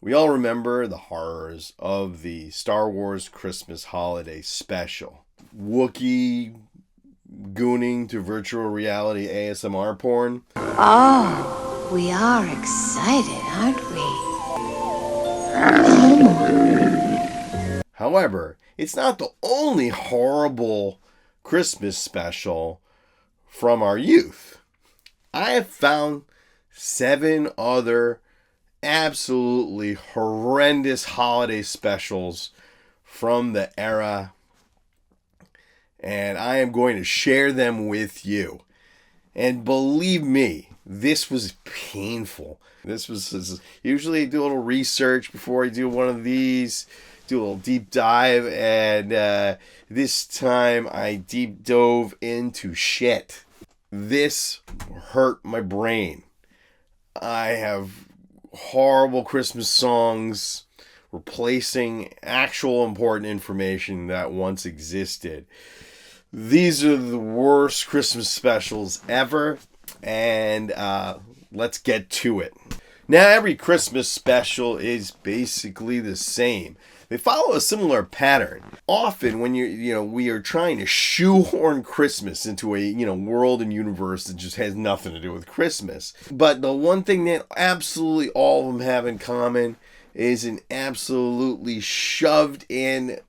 We all remember the horrors of the Star Wars Christmas Holiday Special. Wookiee gooning to virtual reality ASMR porn. Oh, we are excited, aren't we? However, it's not the only horrible Christmas special from our youth. I have found 7 other absolutely horrendous holiday specials from the era, and I am going to share them with you. And believe me, this was painful. This was usually I do a little research before I do one of these, do a little deep dive, and this time I deep dove into shit. This hurt my brain. I have horrible Christmas songs replacing actual important information that once existed. These are the worst Christmas specials ever, and let's get to it. Now, every Christmas special is basically the same. They follow a similar pattern. Often, when we are trying to shoehorn Christmas into a world and universe that just has nothing to do with Christmas. But the one thing that absolutely all of them have in common is an absolutely shoved in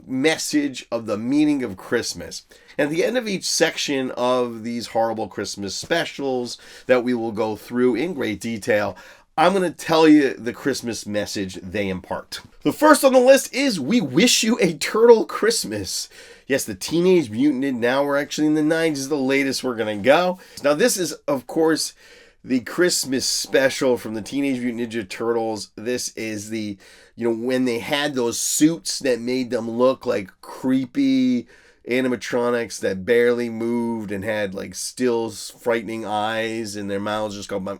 message of the meaning of Christmas. At the end of each section of these horrible Christmas specials that we will go through in great detail, I'm going to tell you the Christmas message they impart. The first on the list is "We Wish You a Turtle Christmas." Yes, the Teenage Mutant Ninja. Now we're actually in the 90s, the latest we're going to go. Now this is, of course, the Christmas special from the Teenage Mutant Ninja Turtles. This is the, when they had those suits that made them look like creepy animatronics that barely moved and had like still frightening eyes and their mouths just go...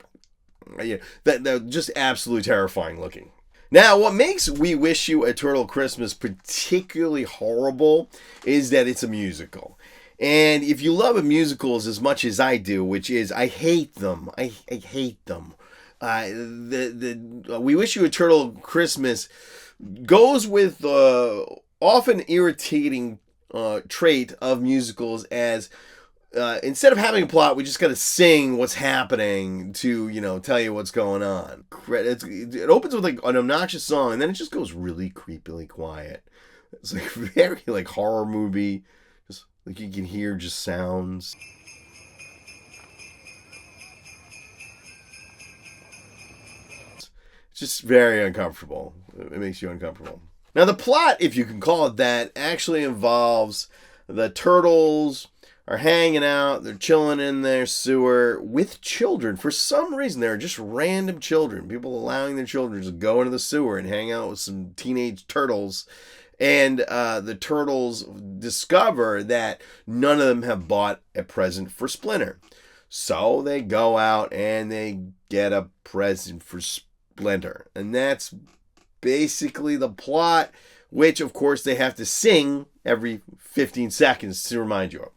Yeah, that just absolutely terrifying looking. Now, what makes "We Wish You a Turtle Christmas" particularly horrible is that it's a musical. And if you love musicals as much as I do, which is I hate them. I hate them. The "We Wish You a Turtle Christmas" goes with the often irritating trait of musicals as instead of having a plot, we just got to sing what's happening to, tell you what's going on. It opens with like an obnoxious song, and then it just goes really creepily quiet. It's like very like horror movie, just like you can hear just sounds. It's just very uncomfortable. It makes you uncomfortable. Now the plot, if you can call it that, actually involves the turtles are hanging out, they're chilling in their sewer with children. For some reason, they're just random children. People allowing their children to go into the sewer and hang out with some teenage turtles. And the turtles discover that none of them have bought a present for Splinter. So they go out and they get a present for Splinter. And that's basically the plot, which, of course, they have to sing every 15 seconds to remind you of.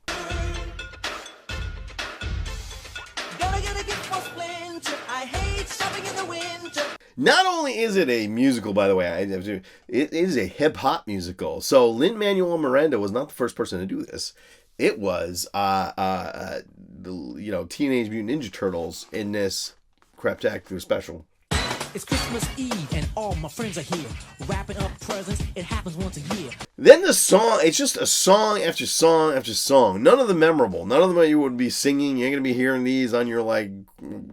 Not only is it a musical, by the way, it is a hip-hop musical. So Lin-Manuel Miranda was not the first person to do this. It was the Teenage Mutant Ninja Turtles in this Craptacular special. It's Christmas Eve and all my friends are here, wrapping up presents. It happens once a year. Then the song, it's just a song after song after song. None of them memorable. None of them you would be singing. You ain't going to be hearing these on your like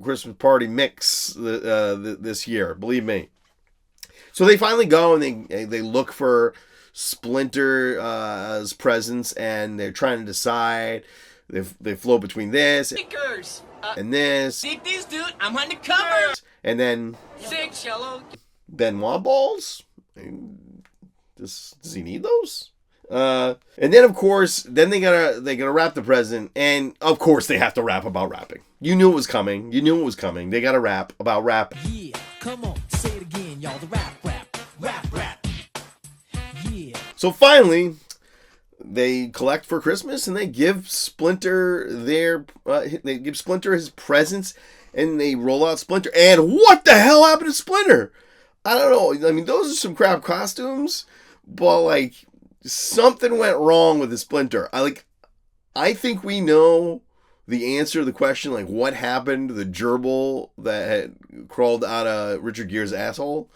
Christmas party mix this year. Believe me. So they finally go and they look for Splinter's presents, and they're trying to decide. They float between this and this. Take these, dude. I'm undercover. And then 6 yellow Benoit balls. Does he need those? And then of course, then they gotta wrap the present, and of course they have to rap about rapping. You knew it was coming. They gotta rap about rapping. Yeah, come on, say it again, y'all. The rap. Yeah. So finally, they collect for Christmas and they give Splinter his presents, and they roll out Splinter. And what the hell happened to Splinter? I don't know. I mean, those are some crap costumes, but like something went wrong with the Splinter. I think we know the answer to the question, like what happened to the gerbil that had crawled out of Richard Gere's asshole.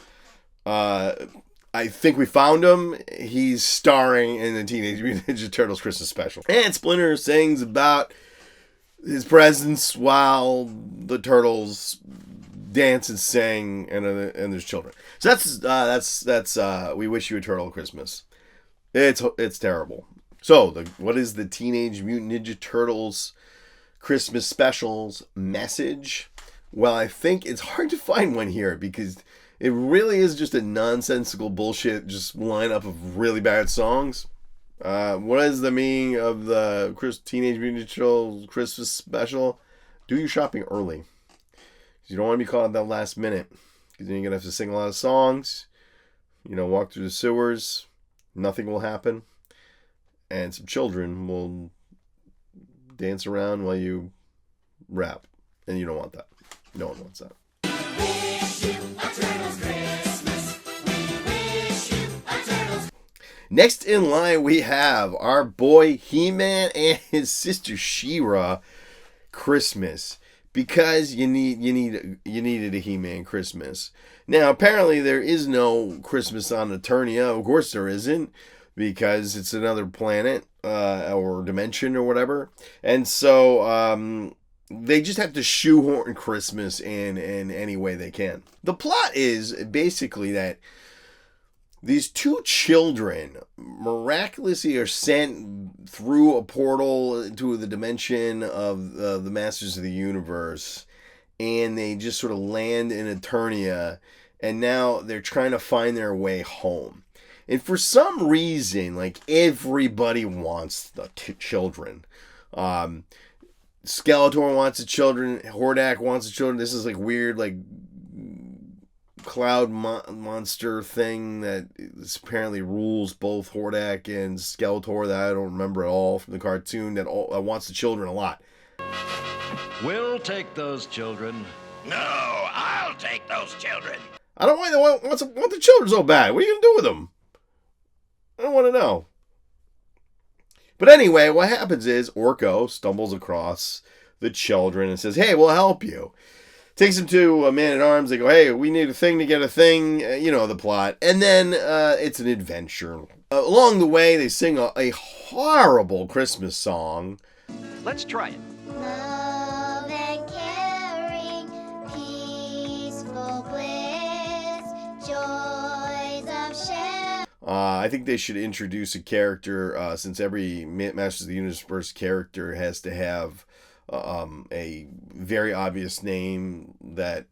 I think we found him. He's starring in the Teenage Mutant Ninja Turtles Christmas Special. And Splinter sings about his presence while the turtles dance and sing, and there's children. So that's We Wish You a Turtle Christmas. It's terrible. So what is the Teenage Mutant Ninja Turtles Christmas Special's message? Well, I think it's hard to find one here because it really is just a nonsensical bullshit just lineup of really bad songs. What is the meaning of the Teenage Mutant Ninja Turtles Christmas Special? Do your shopping early. You don't want to be caught at that last minute. Because then you're going to have to sing a lot of songs. Walk through the sewers. Nothing will happen. And some children will dance around while you rap. And you don't want that. No one wants that. Next in line, we have our boy He-Man and his sister She-Ra Christmas. Because you needed a He-Man Christmas. Now, apparently there is no Christmas on Eternia. Of course there isn't, because it's another planet or dimension or whatever. And so they just have to shoehorn Christmas in any way they can. The plot is basically that these two children miraculously are sent through a portal into the dimension of the Masters of the Universe, and they just sort of land in Eternia, and now they're trying to find their way home. And for some reason, like, everybody wants the children. Skeletor wants the children. Hordak wants the children. This is like weird, like cloud monster thing that apparently rules both Hordak and Skeletor that I don't remember at all from the cartoon that wants the children a lot. We'll take those children. No, I'll take those children. I don't want the children so bad. What are you going to do with them? I don't want to know. But anyway, what happens is Orko stumbles across the children and says, hey, we'll help you. Takes him to a man-at-arms. They go, hey, we need a thing to get a thing. The plot. And then it's an adventure. Along the way, they sing a horrible Christmas song. Let's try it. Love and caring, peaceful bliss, joys of sharing. I think they should introduce a character, since every Masters of the Universe character has to have a very obvious name that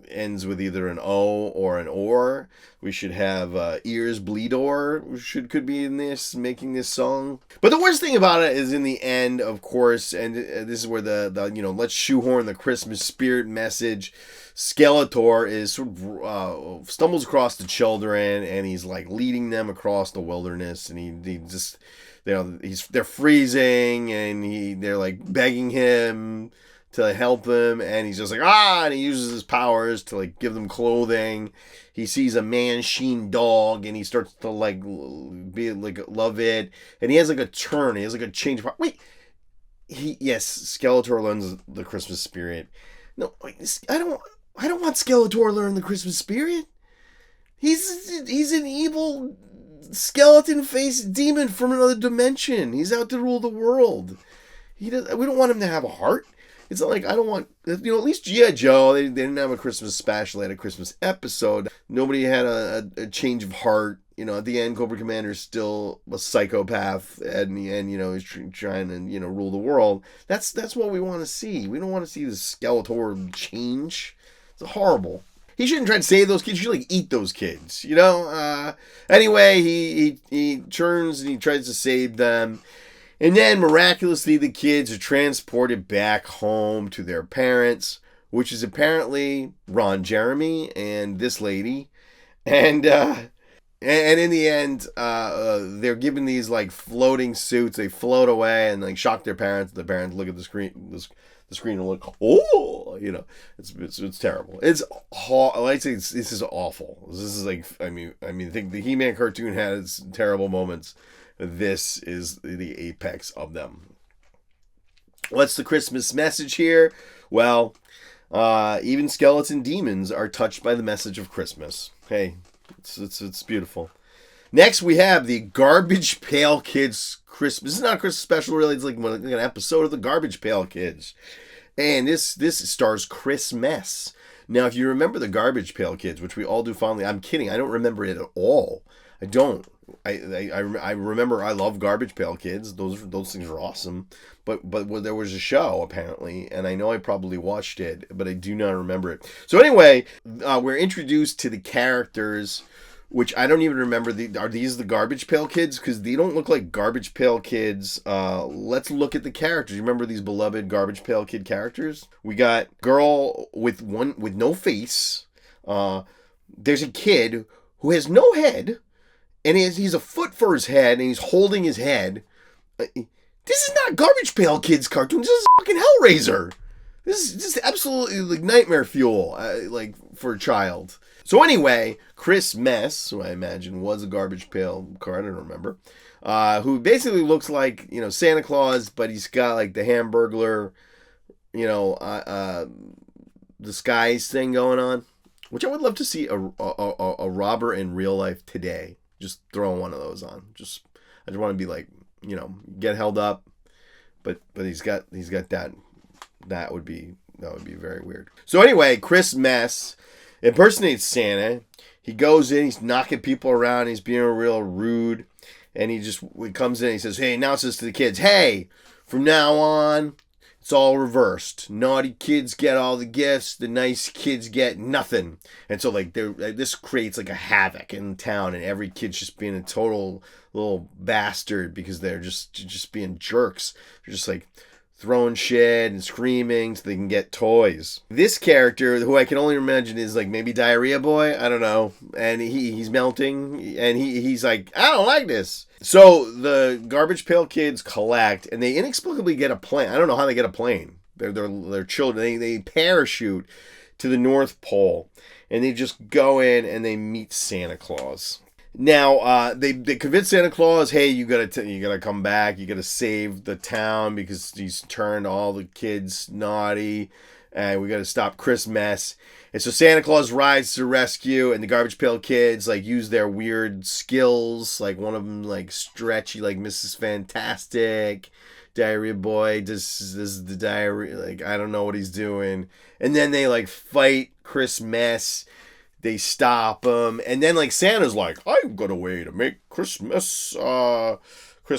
ends with either an O or an OR. We should have Ears Bleedor could be in this, making this song. But the worst thing about it is in the end, of course, and this is where the let's shoehorn the Christmas spirit message. Skeletor is sort of stumbles across the children, and he's like leading them across the wilderness, and he just they're freezing, and they're like begging him to help him, and he's just like, and he uses his powers to like give them clothing. He sees a man-sheen dog, and he starts to like be like love it, and he has like a turn. He has like a change of heart. Wait, Skeletor learns the Christmas spirit. No, I don't want Skeletor to learn the Christmas spirit. He's an evil skeleton-faced demon from another dimension. He's out to rule the world. We don't want him to have a heart. It's not like I don't want, at least G.I. Joe, they didn't have a Christmas special, they had a Christmas episode. Nobody had a change of heart. At the end, Cobra Commander's still a psychopath, and in the end, he's trying to, rule the world. That's what we want to see. We don't want to see the Skeletor change. It's horrible. He shouldn't try to save those kids. He should eat those kids, Anyway, he turns and he tries to save them. And then, miraculously, the kids are transported back home to their parents, which is apparently Ron Jeremy and this lady. And in the end, they're given these, like, floating suits. They float away and, like, shock their parents. The parents look at the screen and look, oh, You know, it's terrible. It's I'd say this is awful. This is like, I mean, I think the He-Man cartoon had its terrible moments. This is the apex of them. What's the Christmas message here? Well, even skeleton demons are touched by the message of Christmas. Hey, it's beautiful. Next, we have the Garbage Pail Kids Christmas. This is not a Christmas special, really. It's like an episode of the Garbage Pail Kids. And this stars Chris Mess. Now, if you remember the Garbage Pail Kids, which we all do fondly, I'm kidding. I don't remember it at all. I don't. I remember I love Garbage Pail Kids. Those things are awesome. But there was a show, apparently, and I know I probably watched it, but I do not remember it. So anyway, we're introduced to the characters, which I don't even remember. Are these the Garbage Pail Kids? Because they don't look like Garbage Pail Kids. Let's look at the characters. You remember these beloved Garbage Pail Kid characters? We got girl with no face. There's a kid who has no head, and he's a foot for his head, and he's holding his head. This is not Garbage Pail Kids cartoon. This is fucking Hellraiser. This is just absolutely like nightmare fuel, like for a child. So anyway, Chris Mess, who I imagine was a Garbage Pail car, I don't remember, who basically looks like, you know, Santa Claus, but he's got like the Hamburglar, you know, disguise thing going on, which I would love to see a robber in real life today. Just throwing one of those on. I just want to be like, you know, get held up, but he's got that. That would be very weird. So anyway, Chris Mess impersonates Santa. He goes in, he's knocking people around, he's being real rude, and he comes in and he says, hey, announces to the kids, hey, from now on, it's all reversed. Naughty kids get all the gifts, the nice kids get nothing. And so like this creates like a havoc in town, and every kid's just being a total little bastard because they're just being jerks. They're just like throwing shit and screaming so they can get toys. This character, who I can only imagine is like maybe Diarrhea Boy, I don't know, and he's melting, and he's like, I don't like this. So the Garbage Pail Kids collect, and they inexplicably get a plane. I don't know how they get a plane. They're children. They parachute to the North Pole, and they just go in and they meet Santa Claus. Now, they convince Santa Claus, hey, you gotta come back, you gotta save the town because he's turned all the kids naughty, and we gotta stop Chris Mess. And so Santa Claus rides to rescue, and the Garbage Pail Kids like use their weird skills, like one of them like stretchy, like Mrs. Fantastic. Diarrhea Boy does the diarrhea, like I don't know what he's doing, and then they like fight Chris Mess. They stop him, and then like Santa's like, I've got a way to make Chris Mess atone for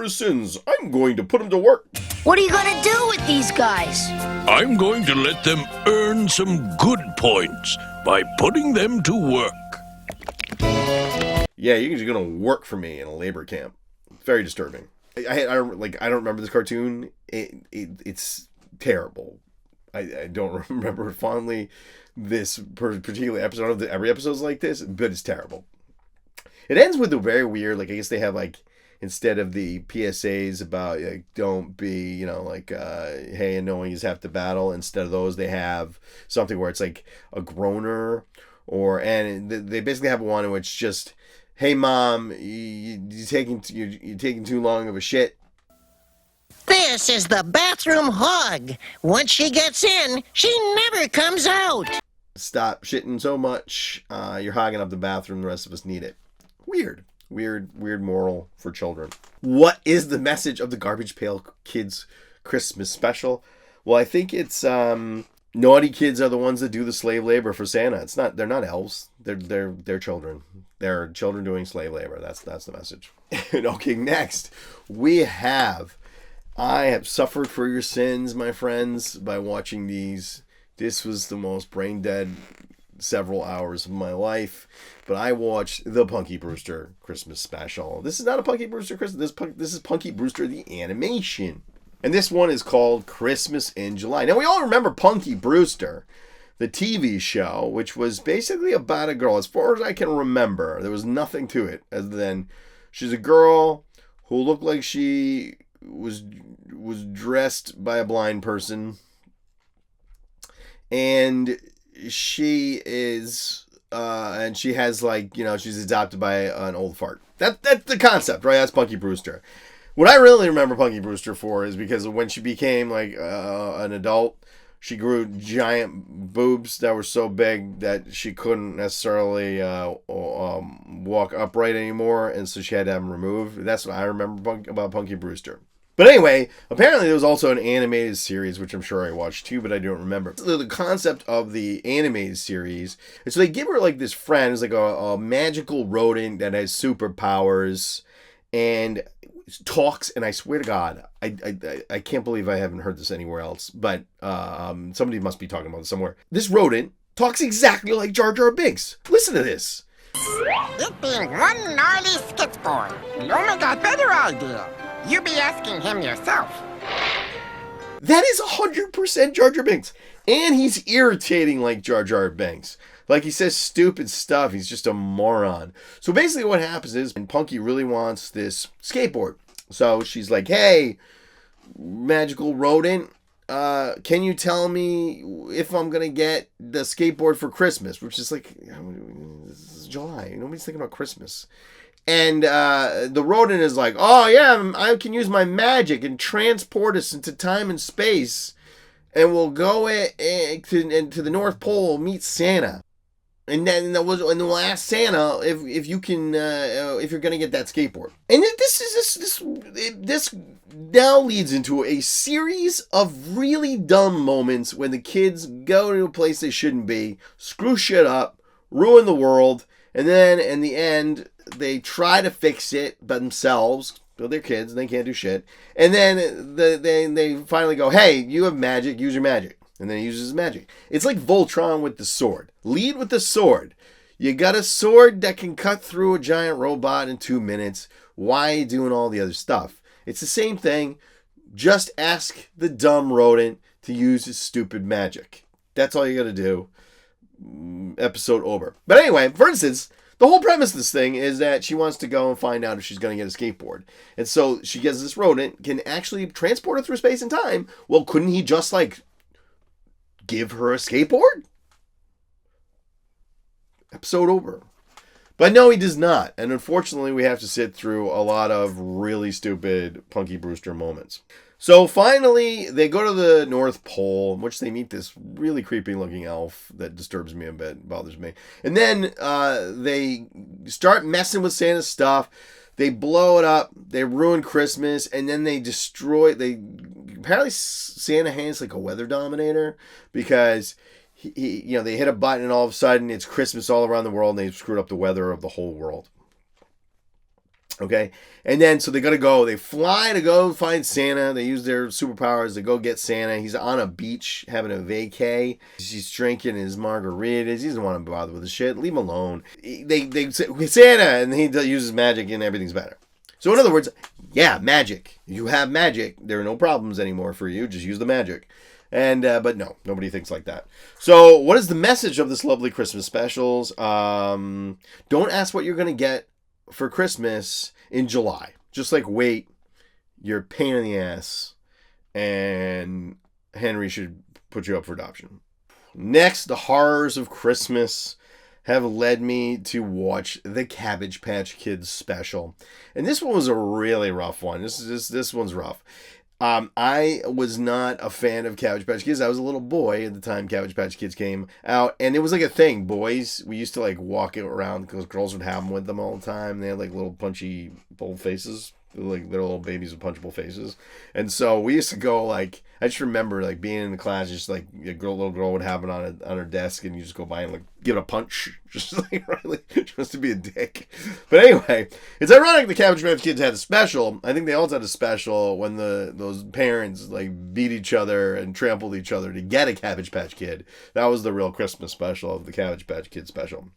his sins. I'm going to put him to work. What are you gonna do with these guys? I'm going to let them earn some good points by putting them to work. Yeah, you're just gonna work for me in a labor camp. Very disturbing. I don't remember this cartoon. It's terrible. I don't remember fondly this particular episode of every episode's like this, but it's terrible. It ends with a very weird, like I guess they have like, instead of the PSAs about like don't be, you know, like hey, annoying is half the battle, instead of those they have something where it's like a groaner, and they basically have one in which just, hey mom, you're taking too long of a shit. This is the bathroom hog. Once she gets in, she never comes out. Stop shitting so much. You're hogging up the bathroom. The rest of us need it. Weird moral for children. What is the message of the Garbage Pail Kids Christmas Special? Well, I think it's naughty kids are the ones that do the slave labor for Santa. They're not elves. They're children. They're children doing slave labor. That's the message. Okay, next we have, I have suffered for your sins, my friends, by watching these. This was the most brain dead several hours of my life, but I watched the Punky Brewster Christmas Special. This is not a Punky Brewster Christmas. This is Punky Brewster the animation, and this one is called Christmas in July. Now we all remember Punky Brewster, the TV show, which was basically about a girl. As far as I can remember, there was nothing to it other than she's a girl who looked like she was dressed by a blind person, and she is, and she has like, she's adopted by an old fart. That's the concept, right? That's Punky Brewster. What I really remember Punky Brewster for is because when she became like an adult, she grew giant boobs that were so big that she couldn't necessarily walk upright anymore, and so she had to have them removed. That's what I remember about Punky Brewster. But anyway, apparently there was also an animated series, which I'm sure I watched too, but I don't remember. The concept of the animated series is so they give her like this friend who's like a magical rodent that has superpowers and talks, and I swear to God, I can't believe I haven't heard this anywhere else, but somebody must be talking about this somewhere. This rodent talks exactly like Jar Jar Binks. Listen to this. It being one gnarly skitboard. Loma got better idea. You be asking him yourself. That is 100% Jar Jar Binks. And he's irritating like Jar Jar Binks. Like, he says stupid stuff. He's just a moron. So basically what happens is, and Punky really wants this skateboard. So she's like, hey, magical rodent, can you tell me if I'm going to get the skateboard for Christmas? Which is like, this is July. Nobody's thinking about Christmas. And the rodent is like, oh yeah, I can use my magic and transport us into time and space. And we'll go to the North Pole, meet Santa. And then we'll ask Santa if you can if you're gonna get that skateboard. And this now leads into a series of really dumb moments when the kids go to a place they shouldn't be, screw shit up, ruin the world, and then in the end they try to fix it themselves. So they're kids and they can't do shit. And then they finally go, hey, you have magic, use your magic. And then he uses his magic. It's like Voltron with the sword. Lead with the sword. You got a sword that can cut through a giant robot in 2 minutes. Why are you doing all the other stuff? It's the same thing. Just ask the dumb rodent to use his stupid magic. That's all you got to do. Episode over. But anyway, for instance, the whole premise of this thing is that she wants to go and find out if she's going to get a skateboard. And so she gets this rodent, can actually transport her through space and time. Well, couldn't he just like give her a skateboard? Episode over. But no, he does not. And unfortunately, we have to sit through a lot of really stupid Punky Brewster moments. So finally, they go to the North Pole, in which they meet this really creepy looking elf that disturbs me a bit, bothers me. And then they start messing with Santa's stuff. They blow it up. They ruin Christmas. And then they destroy... Apparently Santa has like a weather dominator because they hit a button and all of a sudden it's Christmas all around the world and they've screwed up the weather of the whole world. Okay, and then so they they fly to go find Santa. They use their superpowers to go get Santa. He's on a beach having a vacay. He's drinking his margaritas. He doesn't want to bother with the shit. Leave him alone. They say Santa, and he uses magic, and everything's better. So in other words, yeah, magic. You have magic. There are no problems anymore for you. Just use the magic. And but no, nobody thinks like that. So what is the message of this lovely Christmas specials? Don't ask what you're gonna get for Christmas in July. Just like wait, you're a pain in the ass, and Henry should put you up for adoption. Next, the horrors of Christmas have led me to watch the Cabbage Patch Kids special, and this one was a really rough one. This one's rough. I was not a fan of Cabbage Patch Kids. I was a little boy at the time Cabbage Patch Kids came out, and it was like a thing. Boys, we used to like walk it around because girls would have them with them all the time. They had like little punchy bold faces, like they're little babies with punchable faces. And so we used to go like, I just remember like being in the class, just like a little girl would have it on her desk, and you just go by and like give it a punch, just like really, just to be a dick. But anyway, it's ironic the Cabbage Patch Kids had a special. I think they also had a special when those parents like beat each other and trampled each other to get a Cabbage Patch Kid. That was the real Christmas special of the Cabbage Patch Kids special.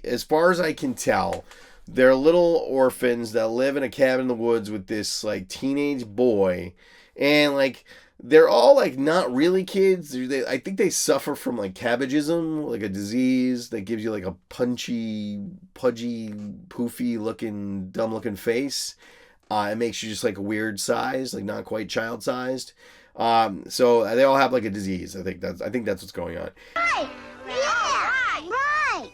As far as I can tell, they're little orphans that live in a cabin in the woods with this like teenage boy, and like they're all like not really kids. I think they suffer from like cabbageism, like a disease that gives you like a punchy, pudgy, poofy looking, dumb looking face. It makes you just like a weird size, like not quite child sized. So they all have like a disease. I think that's what's going on. Right. Yeah. Right.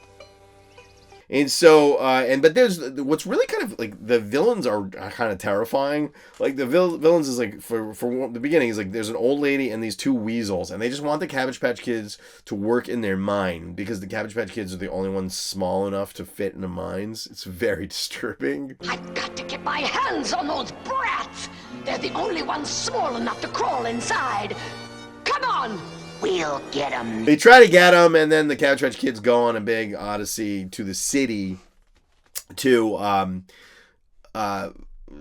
And so, but there's what's really kind of like the villains are kind of terrifying. Like the villains is like for the beginning is like there's an old lady and these two weasels, and they just want the Cabbage Patch Kids to work in their mine because the Cabbage Patch Kids are the only ones small enough to fit in the mines. It's very disturbing. I've got to get my hands on those brats. They're the only ones small enough to crawl inside. Come on. We'll get them. They try to get them, and then the Cabbage Patch Kids go on a big odyssey to the city to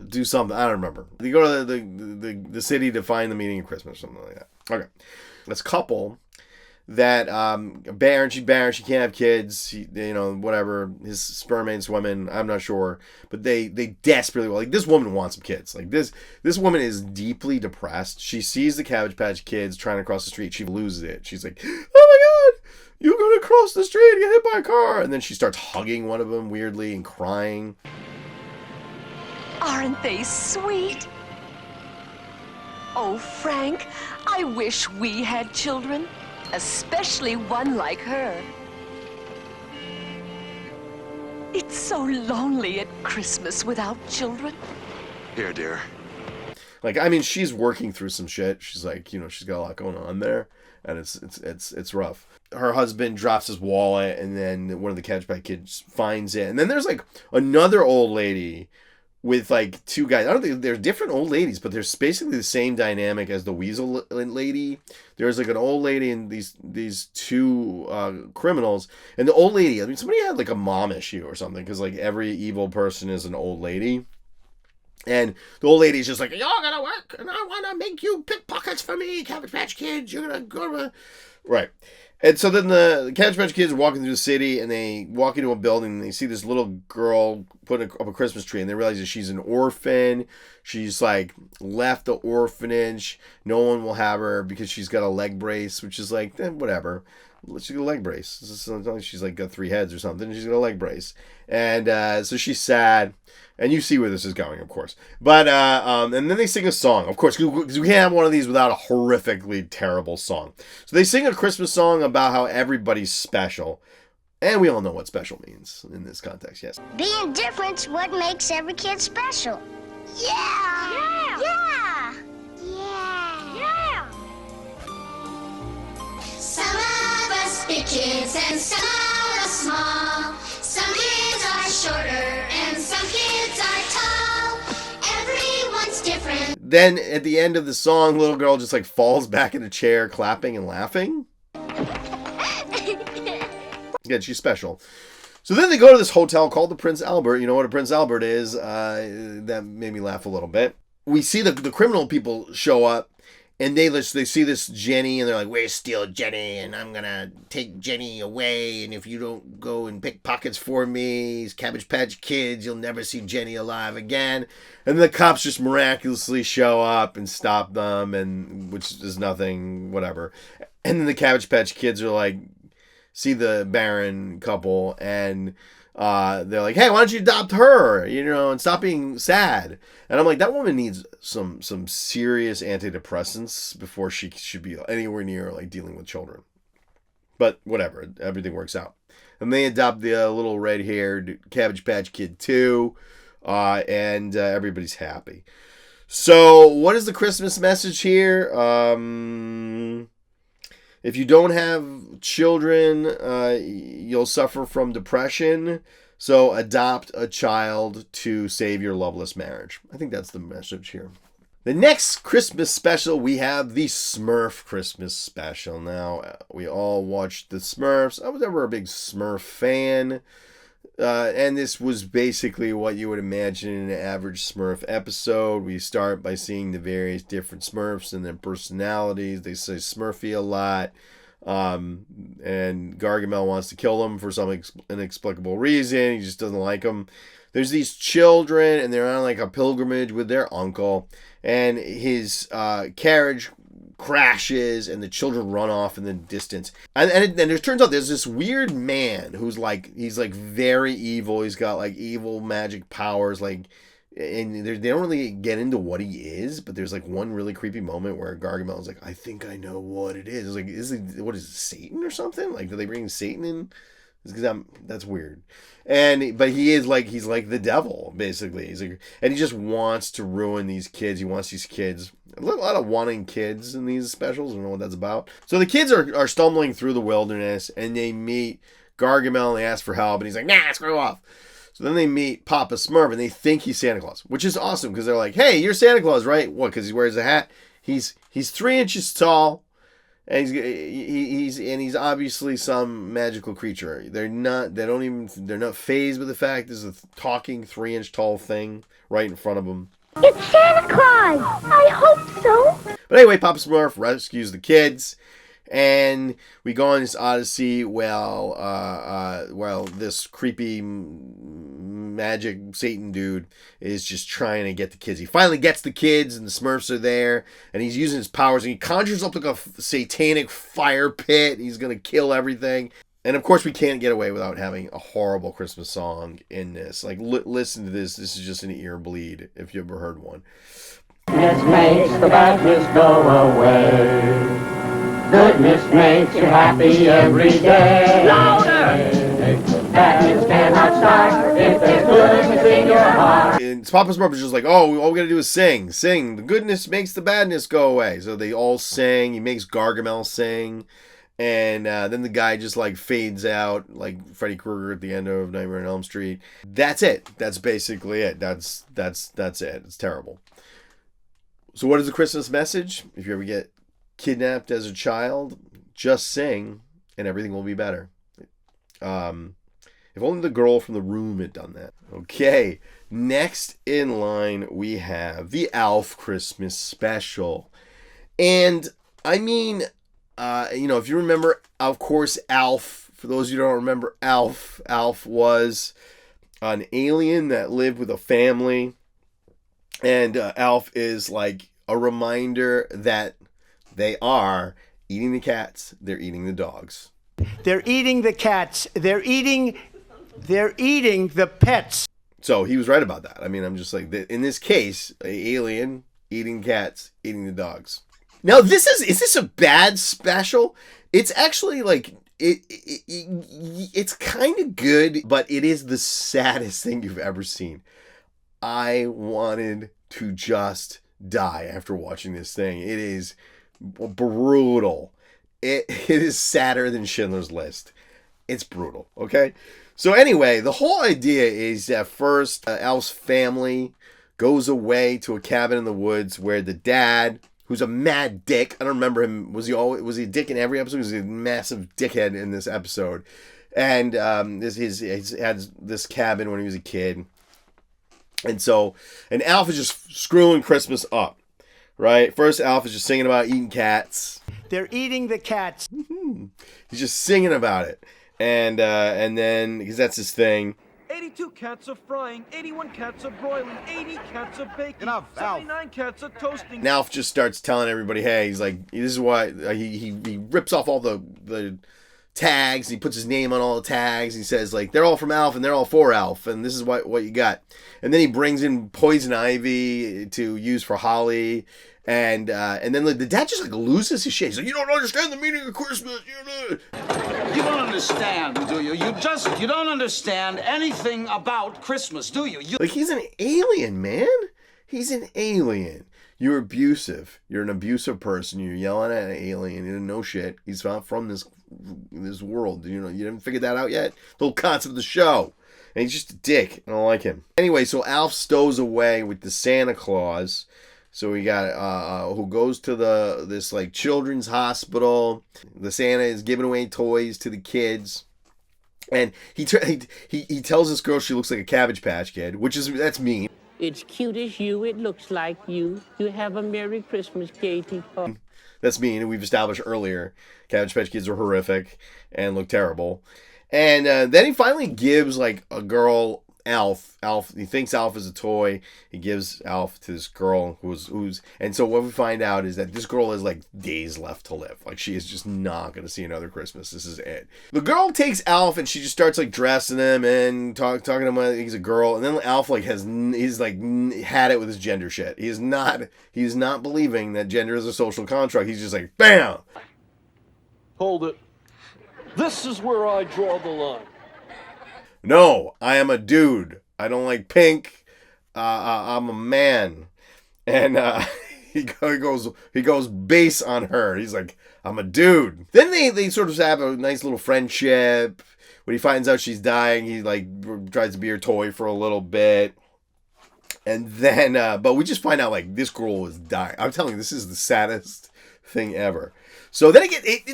do something. I don't remember. They go to the city to find the meaning of Christmas, something like that. Okay, this couple that barren, she's barren, she can't have kids. Whatever. His sperm ain't swimming. I'm not sure, but they desperately like this woman wants some kids. Like this woman is deeply depressed. She sees the Cabbage Patch Kids trying to cross the street. She loses it. She's like, "Oh my God, you're gonna cross the street and get hit by a car!" And then she starts hugging one of them weirdly and crying. Aren't they sweet? Oh, Frank, I wish we had children. Especially one like her. It's so lonely at Christmas without children. Here, dear. Like, I mean, she's working through some shit. She's like, she's got a lot going on there, and it's rough. Her husband drops his wallet, and then one of the Cabbage Patch Kids finds it, and then there's like another old lady with like two guys. I don't think they're different old ladies, but there's basically the same dynamic as the weasel lady. There's like an old lady and these two criminals, and the old lady, I mean, somebody had like a mom issue or something, because like every evil person is an old lady. And the old lady's just like, "You're gonna work, and I want to make you pick pockets for me, Cabbage Patch Kids. You're gonna go to..." Right. And so then the Cabbage Patch Kids are walking through the city, and they walk into a building, and they see this little girl putting up a Christmas tree, and they realize that she's an orphan. She's like left the orphanage. No one will have her because she's got a leg brace, which is like, whatever. She's got a leg brace. It's not like she's like got 3 heads or something. She's got a leg brace. And so she's sad. And you see where this is going, of course. But, and then they sing a song, of course, because we can't have one of these without a horrifically terrible song. So they sing a Christmas song about how everybody's special. And we all know what special means in this context, yes. Being different's what makes every kid special. Yeah! Yeah! Yeah! Yeah! Yeah! Some of us big kids and some of us small. Some kids are shorter and some kids are tall. Everyone's different. Then at the end of the song, little girl just like falls back in a chair, clapping and laughing. Again, she's special. So then they go to this hotel called the Prince Albert. You know what a Prince Albert is? That made me laugh a little bit. We see the criminal people show up, and they see this Jenny, and they're like, "Where's Steal Jenny? And I'm gonna take Jenny away. And if you don't go and pick pockets for me, these Cabbage Patch Kids, you'll never see Jenny alive again." And the cops just miraculously show up and stop them, and which is nothing, whatever. And then the Cabbage Patch Kids are like, see the barren couple, and they're like, "Hey, why don't you adopt her, and stop being sad?" And I'm like, that woman needs some serious antidepressants before she should be anywhere near like dealing with children. But whatever, everything works out. And they adopt the little red-haired Cabbage Patch Kid too, and everybody's happy. So what is the Christmas message here? If you don't have children, you'll suffer from depression. So adopt a child to save your loveless marriage. I think that's the message here. The next Christmas special, we have the Smurf Christmas Special. Now, we all watched the Smurfs. I was never a big Smurf fan. And this was basically what you would imagine in an average Smurf episode. We start by seeing the various different Smurfs and their personalities. They say Smurfy a lot. And Gargamel wants to kill them for some inexplicable reason. He just doesn't like them. There's these children, and they're on like a pilgrimage with their uncle. And his carriage crashes, and the children run off in the distance. And it turns out there's this weird man who's like, he's like very evil. He's got like evil magic powers. Like and they don't really get into what he is, but there's like one really creepy moment where Gargamel is like, I think I know what it is. It's like, what is it, Satan or something? Like, do they bring Satan in? That's weird. But he's like the devil, basically. He's like, and he just wants to ruin these kids. He wants these kids. A lot of wanting kids in these specials. I don't know what that's about. So the kids are stumbling through the wilderness, and they meet Gargamel, and they ask for help, and he's like, nah, screw off. So then they meet Papa Smurf, and they think he's Santa Claus, which is awesome, because they're like, hey, you're Santa Claus, right? What, because he wears a hat? He's 3 inches tall, and he's obviously some magical creature. They're not fazed by the fact there's a talking 3-inch tall thing right in front of them. It's Santa Claus! I hope so! But anyway, Papa Smurf rescues the kids, and we go on this odyssey while this creepy magic Satan dude is just trying to get the kids. He finally gets the kids, and the Smurfs are there, and he's using his powers, and he conjures up like a satanic fire pit. He's going to kill everything. And of course, we can't get away without having a horrible Christmas song in this. Like, listen to this. This is just an ear bleed, if you ever heard one. Goodness makes the badness go away. Goodness makes you happy every day. Louder! Badness cannot start if there's goodness in your heart. And Papa Smurf is just like, oh, all we gotta do is sing. The goodness makes the badness go away. So they all sing. He makes Gargamel sing. And then the guy just like fades out like Freddy Krueger at the end of Nightmare on Elm Street. That's it. That's basically it. That's it. It's terrible. So what is the Christmas message? If you ever get kidnapped as a child, just sing and everything will be better. If only the girl from The Room had done that. Okay, next in line we have the Alf Christmas Special. And I mean, if you remember, of course, Alf, for those of you who don't remember Alf was an alien that lived with a family. And Alf is like a reminder that they are eating the cats, they're eating the dogs. They're eating the cats, they're eating the pets. So he was right about that. I mean, I'm just like, in this case, an alien eating cats, eating the dogs. Now, is this a bad special? It's actually like, it's kind of good, but it is the saddest thing you've ever seen. I wanted to just die after watching this thing. It is brutal. It is sadder than Schindler's List. It's brutal, okay? So anyway, the whole idea is that first, Alf's family goes away to a cabin in the woods where the dad, who's a mad dick, I don't remember him, was he a dick in every episode? He was a massive dickhead in this episode. And he had this cabin when he was a kid. And Alf is just screwing Christmas up, right? First, Alf is just singing about eating cats. They're eating the cats. He's just singing about it. And then, because that's his thing. 82 cats are frying, 81 cats are broiling, 80 cats are baking, 79 cats are toasting. And Alf just starts telling everybody, hey, he's like, this is why he rips off all the tags. He puts his name on all the tags. He says, like, they're all from Alf and they're all for Alf, and this is what you got. And then he brings in poison ivy to use for holly. And then like, the dad just like loses his shit. He's like, you don't understand the meaning of Christmas. You don't understand, do you? You don't understand anything about Christmas, do you? Like, he's an alien, man. He's an alien. You're abusive. You're an abusive person. You're yelling at an alien. You didn't know shit. He's not from this world. You didn't figure that out yet? The whole concept of the show. And he's just a dick. I don't like him. Anyway, so Alf stows away with the Santa Claus. So we got who goes to this like children's hospital. The Santa is giving away toys to the kids, and he tells this girl she looks like a Cabbage Patch Kid, that's mean. It's cute as you. It looks like you. You have a Merry Christmas, Katie. That's mean, and we've established earlier Cabbage Patch Kids are horrific and look terrible. And then he finally gives like a girl Alf. He thinks Alf is a toy. He gives Alf to this girl and so what we find out is that this girl has like days left to live. Like she is just not gonna see another Christmas. This is it. The girl takes Alf and she just starts like dressing him and talking to him like he's a girl. And then Alf like he's like had it with his gender shit. He's not believing that gender is a social construct. He's just like bam. Hold it. This is where I draw the line. No, I am a dude. I don't like pink. I'm a man. And he goes base on her. He's like, I'm a dude. Then they sort of have a nice little friendship. When he finds out she's dying, he like tries to be her toy for a little bit. And then, but we just find out like this girl is dying. I'm telling you, this is the saddest thing ever. So then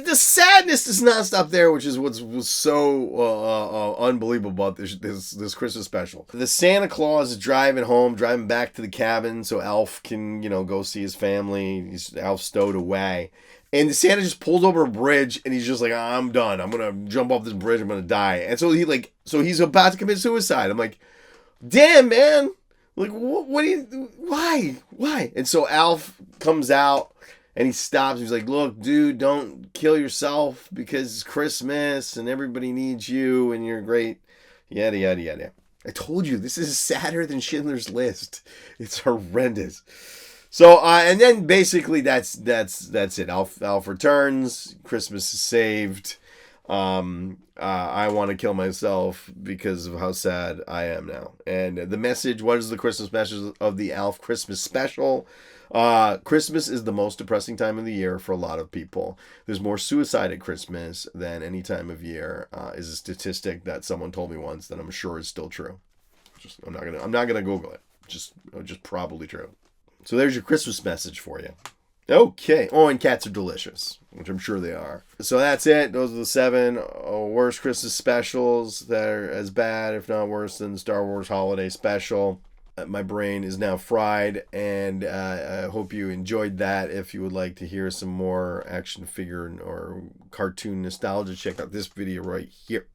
the sadness does not stop there, which is what was so unbelievable about this Christmas special. The Santa Claus is driving back to the cabin so Alf can, go see his family. Alf stowed away. And the Santa just pulls over a bridge and he's just like, I'm done. I'm going to jump off this bridge. I'm going to die. And so he's about to commit suicide. I'm like, damn, man. Like, why? And so Alf comes out. And he stops. He's like, look, dude, don't kill yourself because it's Christmas and everybody needs you and you're great. Yada, yada, yada. I told you, this is sadder than Schindler's List. It's horrendous. So, and then basically that's it. Alf returns. Christmas is saved. I want to kill myself because of how sad I am now. And the message, what is the Christmas message of the Alf Christmas Special? Christmas is the most depressing time of the year for a lot of people. There's more suicide at Christmas than any time of year. Is a statistic that someone told me once that I'm sure is still true. I'm not gonna Google it. Just probably true. So there's your Christmas message for you. Okay. Oh, and cats are delicious, which I'm sure they are. So that's it. Those are the 7 worst Christmas specials that are as bad, if not worse, than the Star Wars Holiday Special. My brain is now fried, and I hope you enjoyed that. If you would like to hear some more action figure or cartoon nostalgia, check out this video right here.